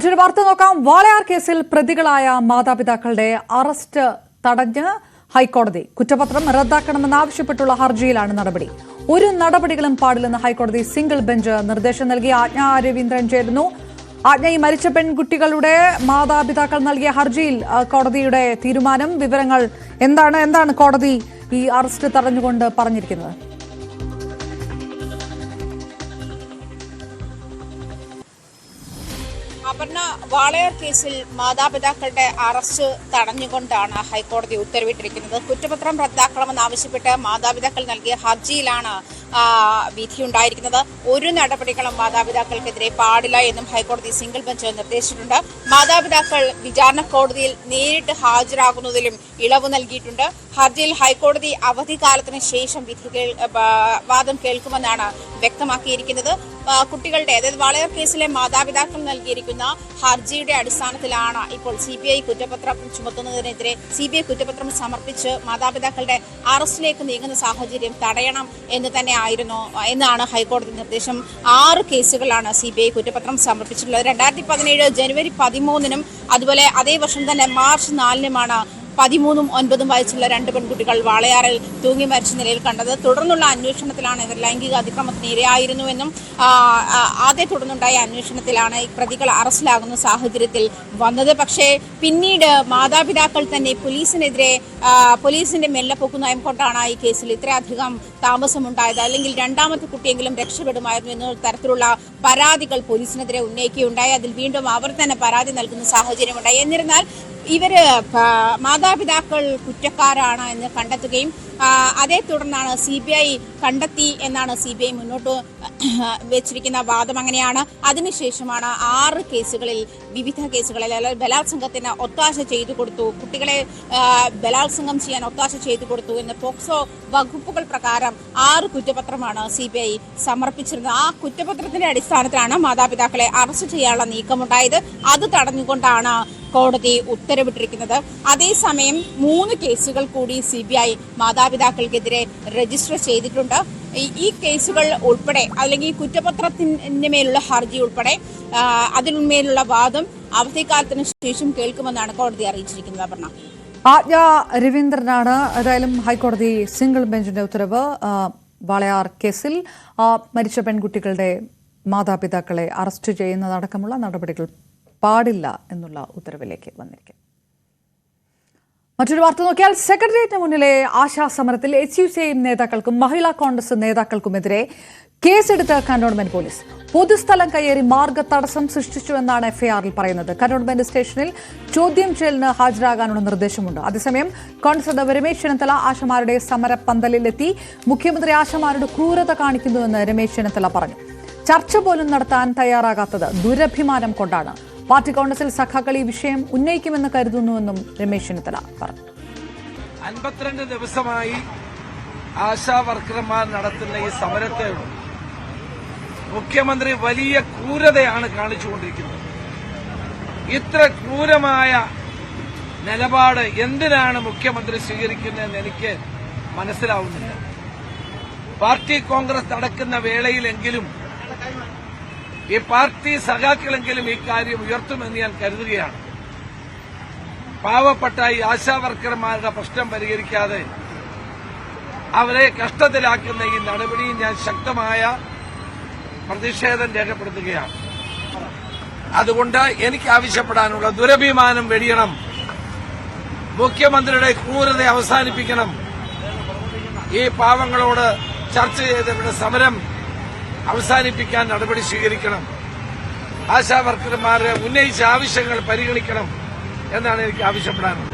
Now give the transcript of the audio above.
മറ്റൊരു വാർത്ത നോക്കാം. വാളയാർ കേസിൽ പ്രതികളായ മാതാപിതാക്കളുടെ അറസ്റ്റ് തടഞ്ഞ് ഹൈക്കോടതി. കുറ്റപത്രം റദ്ദാക്കണമെന്നാവശ്യപ്പെട്ടുള്ള ഹർജിയിലാണ് നടപടി. ഒരു നടപടികളും പാടില്ലെന്ന് ഹൈക്കോടതി സിംഗിൾ ബെഞ്ച് നിർദ്ദേശം നൽകി. ആജ്ഞ രവീന്ദ്രൻ ചേരുന്നു. ആജ്ഞ, ഈ മരിച്ച പെൺകുട്ടികളുടെ മാതാപിതാക്കൾ നൽകിയ ഹർജിയിൽ കോടതിയുടെ തീരുമാനം, വിവരങ്ങൾ എന്താണ് കോടതി ഈ അറസ്റ്റ് തടഞ്ഞുകൊണ്ട് പറഞ്ഞിരിക്കുന്നത്? അപർണ, വാളയാർ കേസിൽ മാതാപിതാക്കളുടെ അറസ്റ്റ് തടഞ്ഞുകൊണ്ടാണ് ഹൈക്കോടതി ഉത്തരവിട്ടിരിക്കുന്നത്. കുറ്റപത്രം റദ്ദാക്കണമെന്നാവശ്യപ്പെട്ട് മാതാപിതാക്കൾ നൽകിയ ഹർജിയിലാണ് വിധിയുണ്ടായിരിക്കുന്നത്. ഒരു നടപടികളും മാതാപിതാക്കൾക്കെതിരെ പാടില്ല എന്നും ഹൈക്കോടതി സിംഗിൾ ബെഞ്ച് നിർദ്ദേശിച്ചിട്ടുണ്ട്. മാതാപിതാക്കൾ വിചാരണ കോടതിയിൽ നേരിട്ട് ഹാജരാകുന്നതിലും ഇളവ് നൽകിയിട്ടുണ്ട്. ഹർജിയിൽ ഹൈക്കോടതി അവധിക്കാലത്തിന് ശേഷം വാദം കേൾക്കുമെന്നാണ് വ്യക്തമാക്കിയിരിക്കുന്നത്. കുട്ടികളുടെ, അതായത് വാളയാർ കേസിലെ മാതാപിതാക്കൾ നൽകിയിരിക്കുന്ന ഹർജിയുടെ അടിസ്ഥാനത്തിലാണ് ഇപ്പോൾ CBI കുറ്റപത്രം ചുമത്തുന്നതിനെതിരെ കുറ്റപത്രം സമർപ്പിച്ച് മാതാപിതാക്കളുടെ അറസ്റ്റിലേക്ക് നീങ്ങുന്ന സാഹചര്യം തടയണം എന്നാണ് ഹൈക്കോടതി നിർദ്ദേശം. 6 കേസുകളാണ് CBI കുറ്റപത്രം സമർപ്പിച്ചിട്ടുള്ളത്. 2017 ജനുവരി 13-നും അതുപോലെ അതേ വർഷം തന്നെ മാർച്ച് 4-നുമാണ് 13-ഉം 9-ഉം വയസ്സുള്ള 2 പെൺകുട്ടികൾ വാളയാറിൽ തൂങ്ങി മരിച്ച നിലയിൽ കണ്ടത്. തുടർന്നുള്ള അന്വേഷണത്തിലാണ് ഇവർ ലൈംഗിക അതിക്രമത്തിന് ഇരയായിരുന്നുവെന്നും ആദ്യ തുടർന്നുണ്ടായ അന്വേഷണത്തിലാണ് ഈ പ്രതികൾ അറസ്റ്റിലാകുന്ന സാഹചര്യത്തിൽ വന്നത്. പക്ഷേ പിന്നീട് മാതാപിതാക്കൾ തന്നെ പോലീസിന്റെ മെല്ലപ്പൊക്കു നയം കൊണ്ടാണ് ഈ കേസിൽ ഇത്രയധികം താമസമുണ്ടായത്. അല്ലെങ്കിൽ രണ്ടാമത്തെ കുട്ടിയെങ്കിലും രക്ഷപ്പെടുമായിരുന്നു എന്ന തരത്തിലുള്ള പരാതികൾ പോലീസിനെതിരെ ഉന്നയിക്കുകയുണ്ടായി. അതിൽ വീണ്ടും അവർ തന്നെ പരാതി നൽകുന്ന സാഹചര്യമുണ്ടായി. എന്നിരുന്നാൽ ഇവര് മാതാപിതാക്കൾ കുറ്റക്കാരാണ് എന്ന് കണ്ടെത്തുകയും അതേ തുടർന്നാണ് CBI കണ്ടെത്തി എന്നാണ് CBI മുന്നോട്ട് വെച്ചിരിക്കുന്ന വാദം. അങ്ങനെയാണ് അതിനുശേഷമാണ് 6 കേസുകളിൽ, വിവിധ കേസുകളിൽ ബലാത്സംഗത്തിന് ഒത്താശ ചെയ്തു കൊടുത്തു, കുട്ടികളെ ബലാത്സംഗം ചെയ്യാൻ ഒത്താശ ചെയ്തു കൊടുത്തു എന്ന പോക്സോ വകുപ്പുകൾ പ്രകാരം 6 കുറ്റപത്രമാണ് CBI സമർപ്പിച്ചിരുന്നത്. ആ കുറ്റപത്രത്തിന്റെ അടിസ്ഥാനത്തിലാണ് മാതാപിതാക്കളെ അറസ്റ്റ് ചെയ്യാനുള്ള നീക്കമുണ്ടായത്. അത് തടഞ്ഞുകൊണ്ടാണ് കോടതി ഉത്തരവിട്ടിരിക്കുന്നത്. അതേസമയം 3 കേസുകൾ കൂടി CBI മാതാപിതാക്കൾക്കെതിരെ രജിസ്റ്റർ ചെയ്തിട്ടുണ്ട്. ഈ കേസുകൾ ഉൾപ്പെടെ, അല്ലെങ്കിൽ ഈ കുറ്റപത്രത്തിന്റെ മേലുള്ള ഹർജി ഉൾപ്പെടെ അതിന്മേലുള്ള വാദം അവധിക്കാലത്തിന് ശേഷം കേൾക്കുമെന്നാണ് കോടതി അറിയിച്ചിരിക്കുന്നത്. അപർണ, ആജ്ഞ രവീന്ദ്രനാണ്. ഏതായാലും ഹൈക്കോടതി സിംഗിൾ ബെഞ്ചിന്റെ ഉത്തരവ്. വാളയാർ കേസിൽ മരിച്ച പെൺകുട്ടികളുടെ മാതാപിതാക്കളെ അറസ്റ്റ് ചെയ്യുന്നതടക്കമുള്ള നടപടികൾ പാടില്ല എന്നുള്ള ഉത്തരവിലേക്ക് വന്നിരിക്കും. മറ്റൊരു വാർത്ത നോക്കിയാൽ, സെക്രട്ടേറിയറ്റിന് മുന്നിലെ ആശാസമരത്തിൽ HUCM നേതാക്കൾക്കും മഹിളാ കോൺഗ്രസ് നേതാക്കൾക്കുമെതിരെ കേസെടുത്ത കന്റോൺമെന്റ് പോലീസ്. പൊതുസ്ഥലം കയ്യേറി മാർഗ തടസ്സം സൃഷ്ടിച്ചുവെന്നാണ് FIR-ൽ പറയുന്നത്. കന്റോൺമെന്റ് സ്റ്റേഷനിൽ ചോദ്യം ചെയ്യലിന് ഹാജരാകാനുള്ള നിർദ്ദേശമുണ്ട്. അതേസമയം കോൺഗ്രസ് നേതാവ് രമേശ് ചെന്നിത്തല ആശമാരുടെ സമരപ്പന്തലിലെത്തി മുഖ്യമന്ത്രി ആശമാരുടെ ക്രൂരത കാണിക്കുന്നുവെന്ന് രമേശ് ചെന്നിത്തല പറഞ്ഞു. ചർച്ച പോലും നടത്താൻ തയ്യാറാകാത്തത് ദുരഭിമാനം കൊണ്ടാണ്. പാർട്ടി കോൺഗ്രസിൽ സഖാക്കൾ ഈ വിഷയം ഉന്നയിക്കുമെന്ന് കരുതുന്നുവെന്നും രമേശ് ചെന്നിത്തല പറഞ്ഞു. 52 ദിവസമായി ആശാ വർക്കർമാർ നടത്തുന്ന ഈ സമരത്തെ മുഖ്യമന്ത്രി വലിയ ക്രൂരതയാണ് കാണിച്ചുകൊണ്ടിരിക്കുന്നത്. ഇത്ര ക്രൂരമായ നിലപാട് എന്തിനാണ് മുഖ്യമന്ത്രി സ്വീകരിക്കുന്നതെന്ന് എനിക്ക് മനസ്സിലാവുന്നില്ല. പാർട്ടി കോൺഗ്രസ് നടക്കുന്ന വേളയിലെങ്കിലും ഈ പാർട്ടി സഖാക്കളെങ്കിലും ഈ കാര്യം ഉയർത്തുമെന്ന് ഞാൻ കരുതുകയാണ്. പാവപ്പെട്ട ഈ ആശാവർക്കർമാരുടെ പ്രശ്നം പരിഹരിക്കാതെ അവരെ കഷ്ടത്തിലാക്കുന്ന ഈ നടപടിയിൽ ഞാൻ ശക്തമായ പ്രതിഷേധം രേഖപ്പെടുത്തുകയാണ്. അതുകൊണ്ട് എനിക്ക് ആവശ്യപ്പെടാനുള്ള ദുരഭിമാനം വെടിയണം, മുഖ്യമന്ത്രിയുടെ ക്രൂരത അവസാനിപ്പിക്കണം, ഈ പാവങ്ങളോട് ചർച്ച ചെയ്തവരുടെ സമരം അവസാനിപ്പിക്കാൻ നടപടി സ്വീകരിക്കണം, ആശാവർക്കർമാരെ ഉന്നയിച്ച ആവശ്യങ്ങൾ പരിഗണിക്കണം എന്നാണ് എനിക്ക് ആവശ്യപ്പെടാനുള്ളത്.